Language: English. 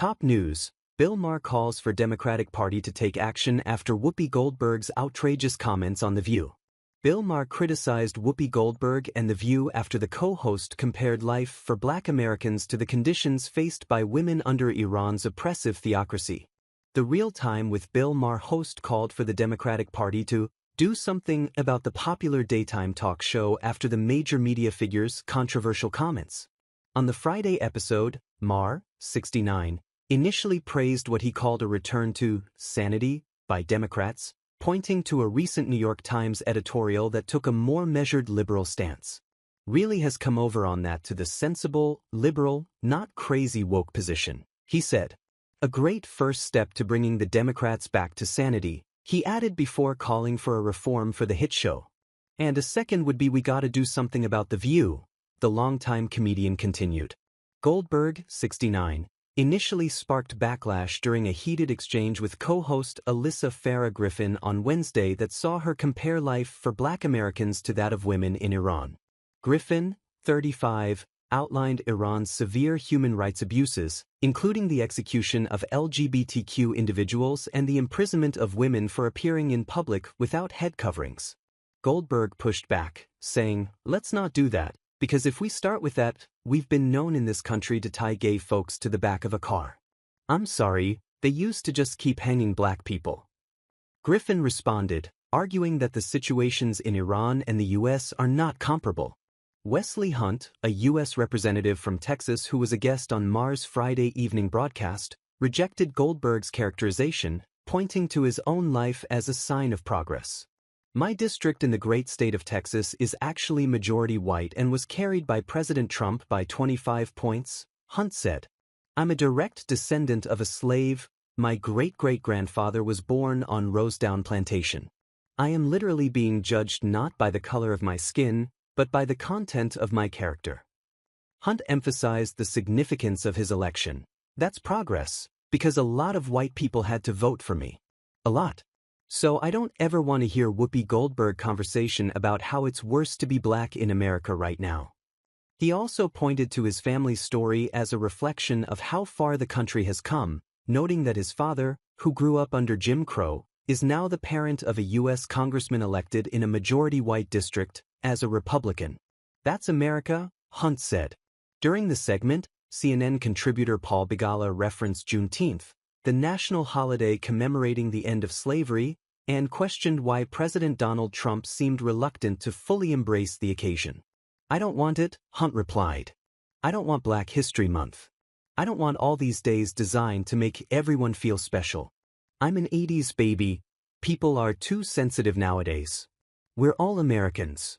Top news: Bill Maher calls for Democratic Party to take action after Whoopi Goldberg's outrageous comments on The View. Bill Maher criticized Whoopi Goldberg and The View after the co-host compared life for Black Americans to the conditions faced by women under Iran's oppressive theocracy. The Real Time with Bill Maher host called for the Democratic Party to do something about the popular daytime talk show after the major media figure's controversial comments. On the Friday episode, Maher, 69, initially praised what he called a return to sanity by Democrats, pointing to a recent New York Times editorial that took a more measured liberal stance. Really has come over on that to the sensible, liberal, not crazy woke position, he said. A great first step to bringing the Democrats back to sanity, he added before calling for a reform for the hit show. And a second would be we gotta do something about The View, the longtime comedian continued. Goldberg, 69, initially sparked backlash during a heated exchange with co-host Alyssa Farah Griffin on Wednesday that saw her compare life for Black Americans to that of women in Iran. Griffin, 35, outlined Iran's severe human rights abuses, including the execution of LGBTQ individuals and the imprisonment of women for appearing in public without head coverings. Goldberg pushed back, saying, "Let's not do that, because if we start with that, we've been known in this country to tie gay folks to the back of a car. I'm sorry, they used to just keep hanging Black people." Griffin responded, arguing that the situations in Iran and the U.S. are not comparable. Wesley Hunt, a U.S. representative from Texas who was a guest on Maher's Friday evening broadcast, rejected Goldberg's characterization, pointing to his own life as a sign of progress. "My district in the great state of Texas is actually majority white and was carried by President Trump by 25 points, Hunt said. "I'm a direct descendant of a slave. My great-great-grandfather was born on Rosedown Plantation. I am literally being judged not by the color of my skin, but by the content of my character." Hunt emphasized the significance of his election. "That's progress, because a lot of white people had to vote for me. A lot. So I don't ever want to hear Whoopi Goldberg conversation about how it's worse to be Black in America right now." He also pointed to his family's story as a reflection of how far the country has come, noting that his father, who grew up under Jim Crow, is now the parent of a U.S. congressman elected in a majority white district, as a Republican. "That's America," Hunt said. During the segment, CNN contributor Paul Begala referenced Juneteenth, the national holiday commemorating the end of slavery, and questioned why President Donald Trump seemed reluctant to fully embrace the occasion. "I don't want it," Hunt replied. "I don't want Black History Month. I don't want all these days designed to make everyone feel special. I'm an 80s baby. People are too sensitive nowadays. We're all Americans.